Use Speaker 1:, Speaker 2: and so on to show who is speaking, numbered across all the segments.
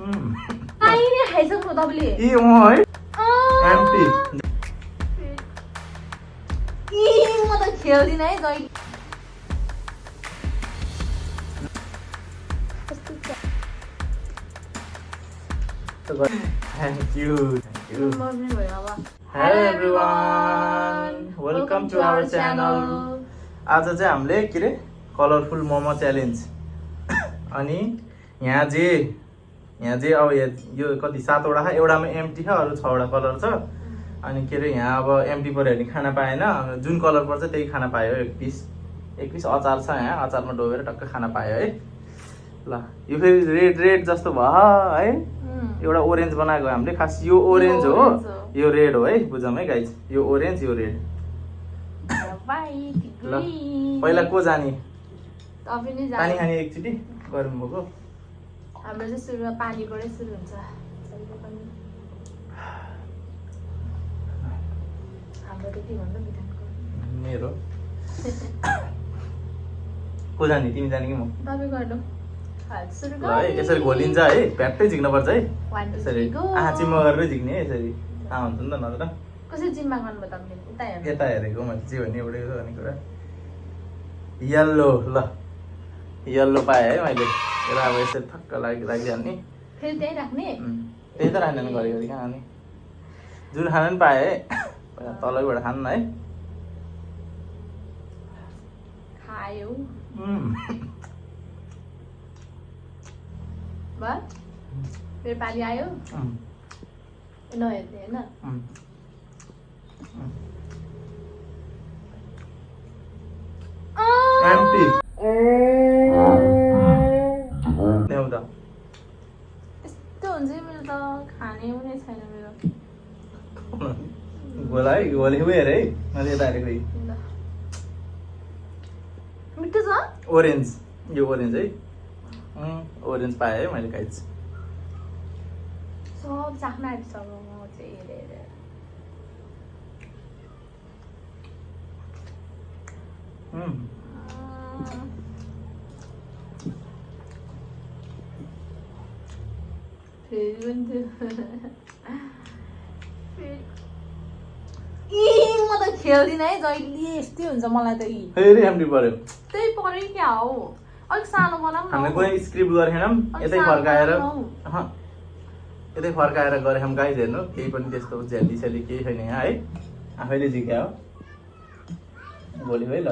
Speaker 1: आइने खाइसक्नु तपाईले
Speaker 2: है एम्प्टी
Speaker 1: म त खेल्दिन है जहिले
Speaker 2: थ्याङ्क यू
Speaker 1: मर्ने भयो अब
Speaker 2: hello everyone welcome to our channel आज चाहिँ हामीले के अरे कलरफुल मोमो च्यालेन्ज अनि यहाँ चाहिँ अब यो कति 7 वटा छ एउटामा एम्प्टी छ अरू 6 वटा कलर छ अनि के अरे यहाँ अब एम्प्टी पऱ्यो भने खाना पाएन जुन कलर पर्छ त्यही खाना पायो एक पिस अचार छ यहाँ अचारमा डोबेर टक्क खाना पायो है ल यो फेरि रेड जस्तो भयो है एउटा ओरेन्ज बनाएको हामीले खास यो ओरेन्ज हो यो रेड हो है बुझौँ है गाइज यो ओरेन्ज यो रेड ल पहिला को जाने पानी खाने एकचोटि गर्नुभएको
Speaker 1: हाम्रो चाहिँ सुरुमा पानीबाटै सुरु हुन्छ हाम्रो त के भन्नु बिधानको
Speaker 2: मेरो को जाने तिमी जाने कि म
Speaker 1: तपाईँ गर्नु सुरु
Speaker 2: ल है यसरी घोलिन्छ है प्याट्टै झिक्नुपर्छ है
Speaker 1: 1 2
Speaker 2: यसरी
Speaker 1: 3 गो
Speaker 2: आँचीमा गरेर झिक्ने है यसरी थाहा हुन्छ नि त नत्र
Speaker 1: कसरी जिम्मा गर्नुभयो तपाईँले उता हेर्नु
Speaker 2: यता हेरेको मैले चाहिँ भने एउटै हो भन्ने कुरा यल्लो ल यल्लो पाएँ है मैले र अब यसरी ठक्क राखिहाल्ने
Speaker 1: फेरि त्यही राख्ने
Speaker 2: त्यही त राख्दैन घरि कहाँ खाने जुन खान पनि पाएँ है पहिला तलैबाट खान्न है
Speaker 1: खायो फेरि पाली आयो नहेर्ने होइन
Speaker 2: एम्प्टी ल्याउ त
Speaker 1: यस्तो हुन्छ है मेरो त खाने पनि छैन मेरो
Speaker 2: गोला है गोलेको हेर है मैले यता हेरेको
Speaker 1: मिठो छ
Speaker 2: ओरेन्ज यो ओरेन्ज है ओरेन्ज पाएँ है मैले गाइज
Speaker 1: सब चाख्न आँटिसक्यो म चाहिँ हेरेर फेरि पनि म त खेल्दिन है जहिले यस्तै हुन्छ मलाई त
Speaker 2: फेरि एम्प्टी पर्यो
Speaker 1: त्यही पऱ्यो क्या हो अलिक सानो बनाऊँ
Speaker 2: हामीले कुनै स्क्रिप्ट गरेनौँ यतै फर्काएर गरेछौँ गाइज हेर्नु केही पनि त्यस्तो झ्याली स्याली केही छैन यहाँ है आफैले झिक्या हो भोलि है ल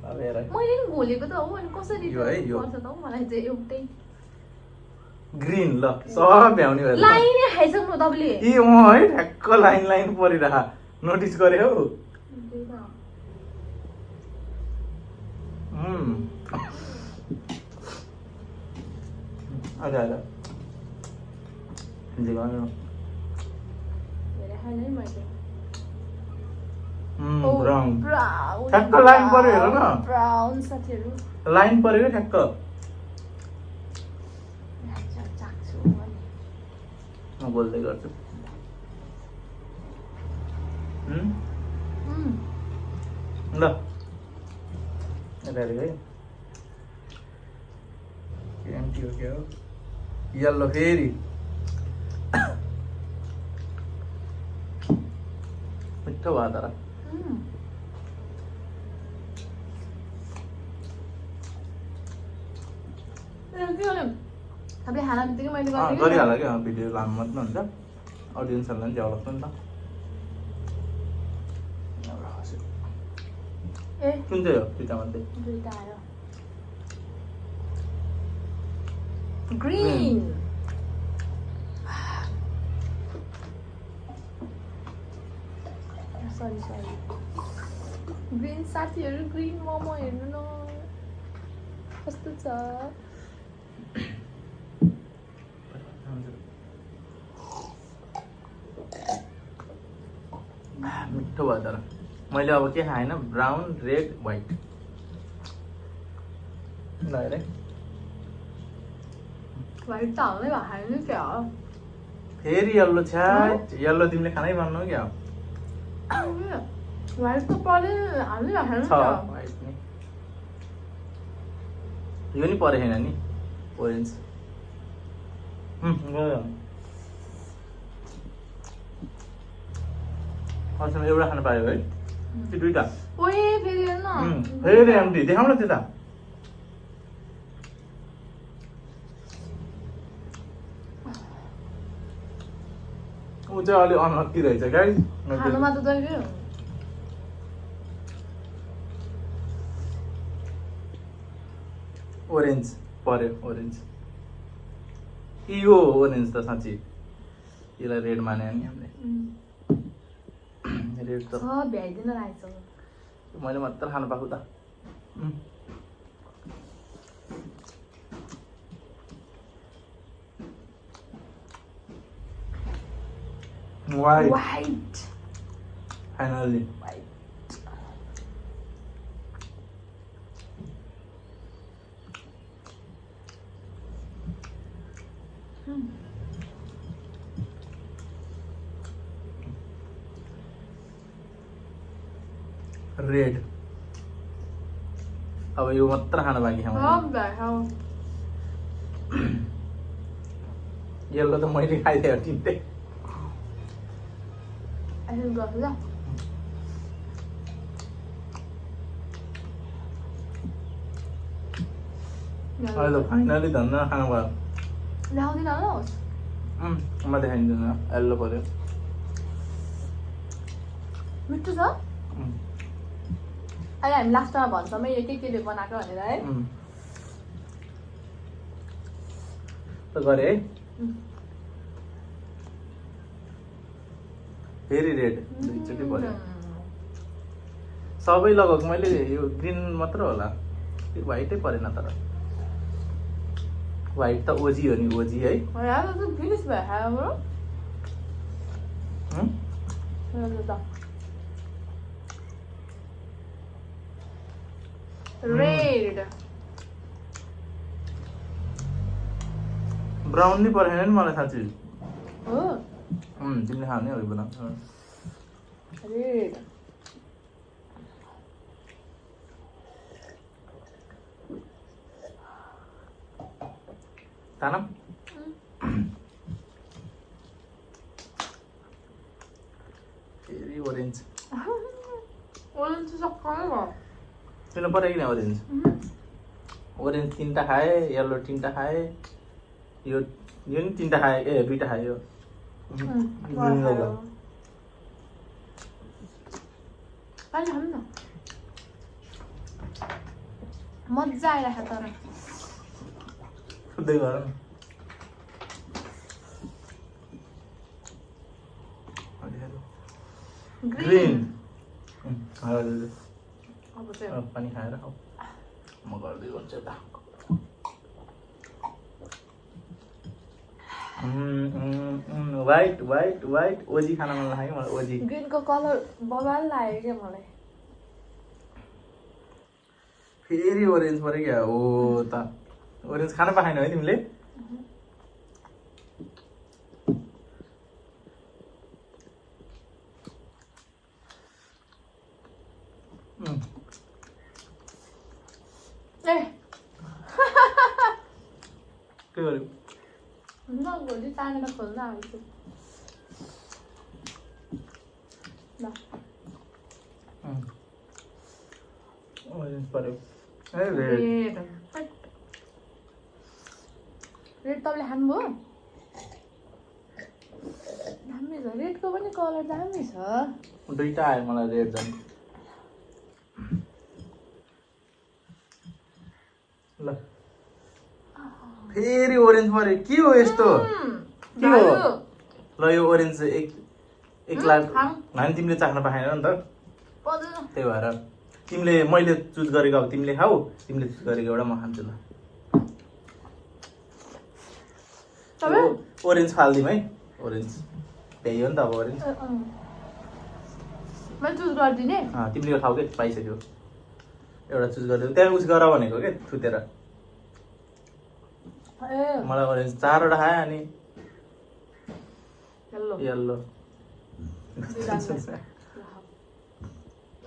Speaker 2: अब हेर
Speaker 1: मैले नि घोलेको त हो अनि कसरी
Speaker 2: यो है यो
Speaker 1: पर्छ त हौ मलाई चाहिँ एउटै
Speaker 2: ग्रीन ल सब भ्याउने भएर
Speaker 1: लाइनै खाइसक्नु तपाईँले
Speaker 2: है ठ्याक्क लाइन परिरह नोटिस गरे हौ आजा ब्राउन ठ्याक्क लाइन पर्यो हेर न
Speaker 1: ब्राउन साथीहरू
Speaker 2: लाइन पर्यो क्या ठ्याक्क म बोल्दै गर्छु ल यता है एम्प्टी हो क्या हो यल्लो फेरि मिठो भयो तर
Speaker 1: तपाईँ खाना बित्तिकै मैले
Speaker 2: गरिहाल क्या भिडियो लामो मात्रै हुन्छ अडियन्सहरूलाई पनि झ्याउ लाग्छ नि त कुन चाहिँ हो दुईटा मध्ये
Speaker 1: दुईटा आयो ग्रीन सरी ग्रीन साथीहरू ग्रीन मोमो हेर्नु न कस्तो छ
Speaker 2: मिठो भयो तर मैले अब के खाएन ब्राउन रेड व्हाइट ल हेरे
Speaker 1: व्हाइट त हाल्नै भएको छैन क्या
Speaker 2: फेरि यल्लो छ यल्लो तिमीले खानै भन्नु क्या
Speaker 1: व्हाइट त परे हाल्नै भएको छैन
Speaker 2: व्हाइट नि यो नि परे छैन नि ओरेन्ज गयो अचम्म एउटा खान पायो है कि दुईटा
Speaker 1: ओए फेरि हेर्न
Speaker 2: फेरि एम्टी देखाउन त्यता ऊ चाहिँ अलि अनलक्की रहेछ गाई
Speaker 1: खानुमा त जहिले
Speaker 2: ओरेन्ज पर्यो ओरेन्ज यो ओरेन्ज त साँच्ची यसलाई रेड माने नि हामीले रेड त
Speaker 1: भ्याइदिन लागेको छ
Speaker 2: मैले मात्र खानु पाएको त
Speaker 1: White.
Speaker 2: Finally.
Speaker 1: White.
Speaker 2: Red. अब यो मात्र खान बाँकी छ येल्लो त मैले खाइदिएँ तिनटै अहिले त फाइनली धन्न खानु भयो
Speaker 1: ल्याउँदिन ल
Speaker 2: म देखाइदिँदैन येल्लो पर्यो
Speaker 1: मिठो छ अहिले हामी लास्टमा भन्छौँ यो के बनाएको भनेर है
Speaker 2: त गरे है फेरि रेड दुईचोटि पर्यो सबै लगभग मैले यो ग्रिन मात्र होला व्हाइटै परेन तर व्हाइट त ओजी हो नि ओजी है
Speaker 1: फिनिस भयो हाम्रो रेड
Speaker 2: ब्राउन नि परेन नि मलाई साँच्ची
Speaker 1: हो
Speaker 2: तिमीले खाने हो बना
Speaker 1: रेड
Speaker 2: तानम फेरि ओरेन्ज
Speaker 1: ओरेन्ज सक्दैन भयो
Speaker 2: किन पऱ्यो किन ओरेन्ज ओरेन्ज तिनवटा खाएँ येल्लो तिनवटा खाएँ यो नि तिनवटा खाएँ ए दुईवटा खाएँ यो
Speaker 1: अहिले खानु न मजा आइरहेको तर
Speaker 2: खुदै गर ग्रीन पानी खाएर म गर्दै गर्छु यता व्हाइट व्हाइट व्हाइट ओजी खान मन लाग्यो मलाई ओजी
Speaker 1: ग्रीनको कलर बबाल लाग्यो क्या मलाई
Speaker 2: फेरि ओरेन्ज पऱ्यो क्या हो त ओरेन्ज खान पाएन है तिमीले के गर्यो
Speaker 1: भोलि तानेर खोल्न आउँछु ल
Speaker 2: ओरेन्ज पऱ्यो ए रेड
Speaker 1: रेड तपाईँले खानुभयो दामी छ रेडको पनि कलर दामी छ
Speaker 2: दुईटा आयो मलाई रेड झन् ल फेरि ओरेन्ज पऱ्यो के हो यस्तो के हो ल यो ओरेन्ज एक लाख होइन तिमीले चाख्न पाएन नि त त्यही भएर तिमीले मैले चुज गरेको अब तिमीले खाऊ तिमीले चुज गरेको एउटा म खान्छु ल ओरेन्ज फालिदिउँ है ओरेन्ज त्यही हो नि त अब ओरेन्ज तिमीले खाऊ के पाइसक्यो एउटा चुज गरिदियो त्यहाँ उस गर भनेको क्या थुतेर मलाई ओरेन्ज चारवटा खायो अनि येल्लो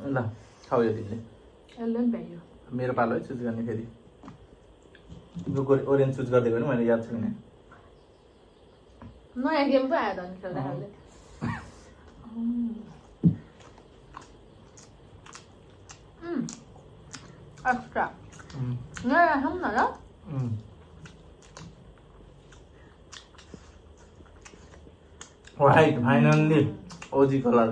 Speaker 2: ल खाऊ यो तिमीले मेरो पालो है चुज गर्ने फेरि ओरेन्ज चुज गरिदिएको भने मैले याद छुइनँ
Speaker 1: नयाँ गेम पो आयो त अनि खेल्दा खेल्दै एक्स्ट्रा नयाँ राखौँ न ल
Speaker 2: व्हाइट फाइनल्ली ओजी कलर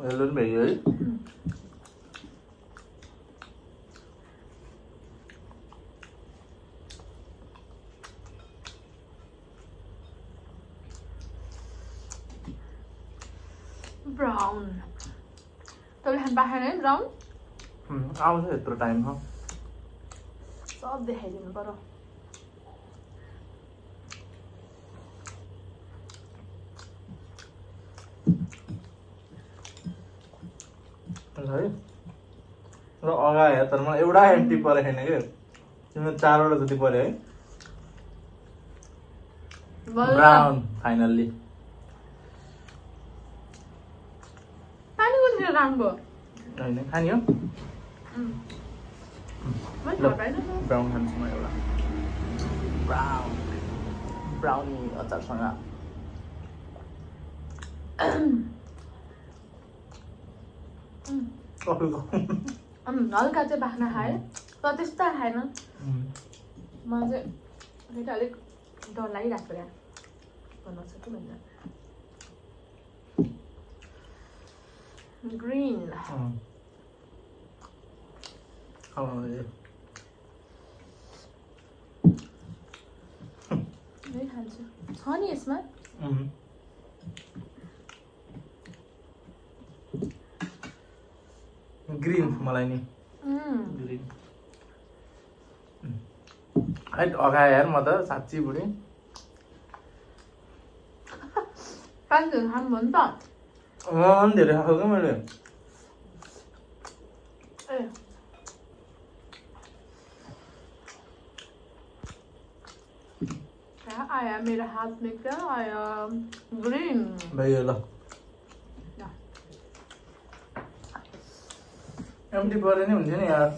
Speaker 2: येलो पनि भइयो है
Speaker 1: ब्राउन तैँले खानु पाएन है ब्राउन
Speaker 2: आउँछ यत्रो टाइम हो
Speaker 1: सब देखाइदिनु पर्यो
Speaker 2: है र अगायो तर मलाई एउटा एम्टी परेको छैन कि तिम्रो 4 वटा जति पर्यो है ब्राउन फाइनल्ली
Speaker 1: पानी कुन राम्रो
Speaker 2: होइन खानी हो ब्राउन खान्छु म एउटा ब्राउनी अचारसँग
Speaker 1: हल्का चाहिँ बाख्ना खाएँ तर त्यस्तो खाएन मलाई चाहिँ फेरि अलिक डर लागिरहेको क्या भन्नु छ कि भन्दा ग्रिन खान्छु छ नि यसमा
Speaker 2: ग्रिन मलाई नि ग्रिन हाइट अगाए यार म त साँच्ची बुढी
Speaker 1: पानीहरू खानु भयो नि त
Speaker 2: पनि धेरै खाएको क्या मैले
Speaker 1: क्या आया मेरे हाथ में क्या आया ग्रीन
Speaker 2: भइयो ल एम्टी परे नि हुन्थ्यो नि यार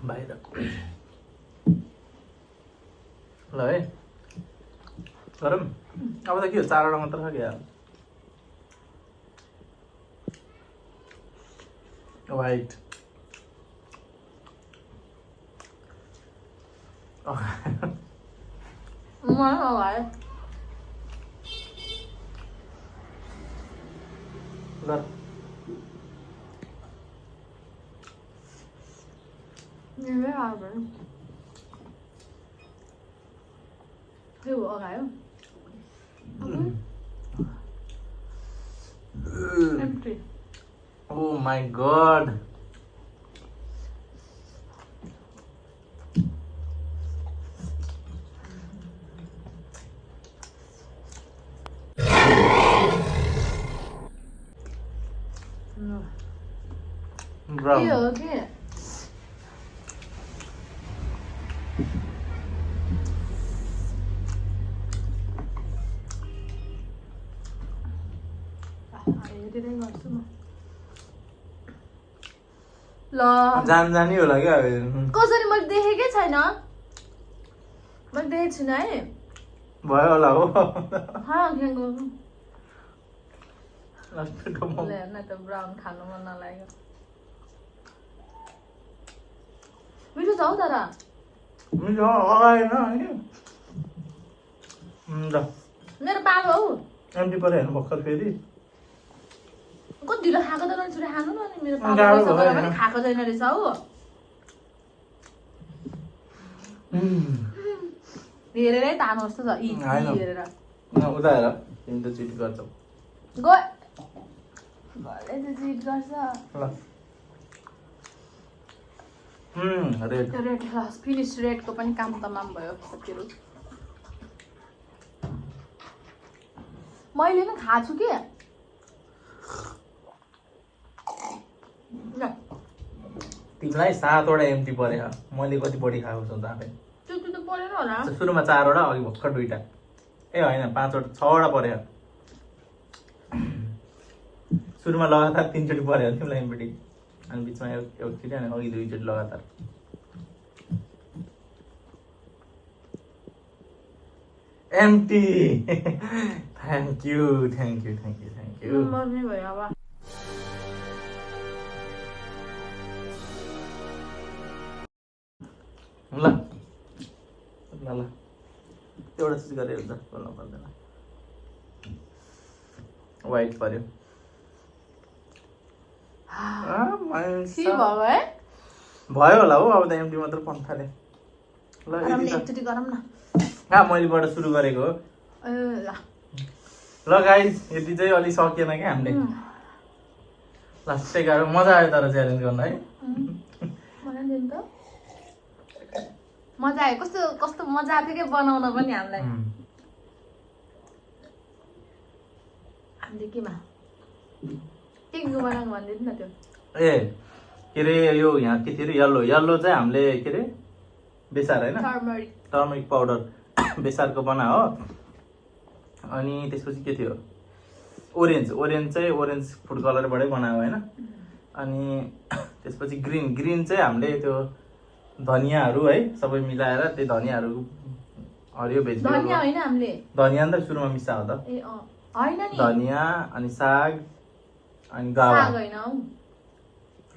Speaker 2: बाहिर ल है गरौँ अब त के हो 4 वटा मात्र छ क्या व्हाइट
Speaker 1: मलाई लगायो
Speaker 2: गर
Speaker 1: मेरै आयो त्यो लगायो empty
Speaker 2: Oh my god. Brown.
Speaker 1: के हो के हेरेरै गर्छु म ल
Speaker 2: जानी होला क्या अब
Speaker 1: कसरी मैले देखेकै छैन मैले देखेको छुइनँ है
Speaker 2: भयो होला हो
Speaker 1: खेल्नु
Speaker 2: लास्टको म
Speaker 1: हेर्न त ब्राउन खानु मन नलाग्यो मिठो छ हौ तर
Speaker 2: मिठो अगाएन अनि ल
Speaker 1: मेरो पालो हौ
Speaker 2: एम्टी परे हेर्नु भर्खर फेरि
Speaker 1: कति ढिलो खाएको त नछुरी खानु न अनि मेरो
Speaker 2: गाह्रो
Speaker 1: पालो
Speaker 2: भयो
Speaker 1: पनि खाएको छैन रहेछ हौ हेरेरै तानो जस्तो छ हेरेर
Speaker 2: उता हेर तिमी त चिट गर्छौ
Speaker 1: गले त चिट गर्छ
Speaker 2: ल रेड
Speaker 1: रेड फिनिस रेडको पनि काम तमाम भयो साथीहरु मैले पनि खाएको छु के
Speaker 2: तिमीलाई 7 वटा एम्टी परे मैले कति बढी खाएको छु त आफै
Speaker 1: त्यो त परेन होला
Speaker 2: सुरुमा 4वटा अघि भर्खर 2टा ए होइन 5वटा 6वटा पर्यो सुरुमा लगातार 3चोटि पर्यो तिमीलाई एमपिटी अनि बिचमा एकचोटि अनि अघि 2चोटि लगातार एम्प्टी थ्याङ्क यू
Speaker 1: मर्ने भयो अब
Speaker 2: ल एउटा चिज गरेर हुन्छ बोल्नु पर्दैन वाइट पर्यो भयो होला हो अब त एमटी मात्र पन्थ थाले ल
Speaker 1: एकचोटि गरौँ न
Speaker 2: मैलेबाट सुरु गरेको हो ल गाइस यति चाहिँ अलि सकिएन क्या हामीले लास्टै गाह्रो मजा आयो तर च्यालेन्ज गर्न है
Speaker 1: मजा आयो कस्तो कस्तो मजा आएको थियो क्या बनाउन पनि हामीलाई हामीले केमा के बनाएको भन्दैन न त्यो
Speaker 2: ए के अरे यो यहाँ के थियो अरे यल्लो चाहिँ हामीले के अरे बेसार होइन टर्मरिक पाउडर बेसारको बना हो अनि त्यसपछि के थियो ओरेन्ज चाहिँ ओरेन्ज फुड कलरबाटै बनायो होइन अनि त्यसपछि ग्रिन चाहिँ हामीले त्यो धनियाँहरू है सबै मिलाएर त्यही धनियाँहरू हरियो भेजिटेबल
Speaker 1: धनिया होइन हामीले
Speaker 2: धनियाँ त सुरुमा मिसा हो त
Speaker 1: ए हैन नि
Speaker 2: धनियाँ अनि साग अनि गावा
Speaker 1: साग हैन हौ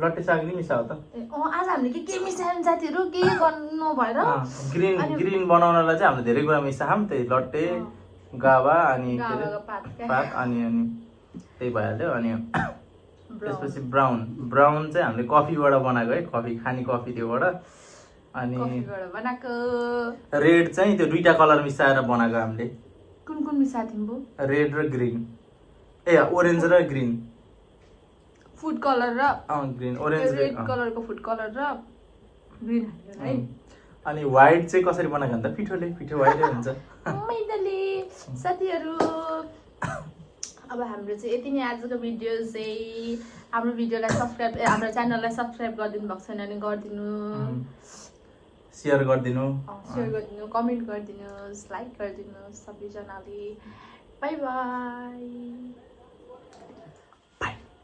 Speaker 2: लट्टे साग नि मिसा हो त
Speaker 1: ए आज हामीले के मिसायौँ साथीहरु के गर्नु भएर
Speaker 2: ग्रिन बनाउनलाई चाहिँ हामीले धेरै कुरा मिसायौँ त्यही लट्टे गावा अनि पात अनि त्यही भइहाल्यो अनि त्यसपछि ब्राउन चाहिँ हामीले कफीबाट बनाएको है कफी खाने कफी त्योबाट अनि रेड चाहिँ त्यो 2टा कलर मिसाएर बनाएको हामीले
Speaker 1: कुन मिसाएको थियौ
Speaker 2: रेड र ग्रिन ए ओरेन्ज र ग्रिन
Speaker 1: फुड कलर र
Speaker 2: ग्रिन ओरेन्ज
Speaker 1: रेड कलरको फुड कलर र ग्रिन है
Speaker 2: अनि व्हाइट चाहिँ कसरी बनाएको भन्दा पिठो व्हाइटै हुन्छ
Speaker 1: मैदाले साथीहरु अब हाम्रो चाहिँ यति नै आजको भिडियो चाहिँ हाम्रो भिडियोलाई सब्स्क्राइब हाम्रो च्यानललाई सब्स्क्राइब गरिदिनु भएको छैन भने गरिदिनु
Speaker 2: शेयर गरिदिनु
Speaker 1: कमेन्ट गरिदिनुहोस् लाइक गरिदिनुहोस् सबैजनाले बाइ बाइ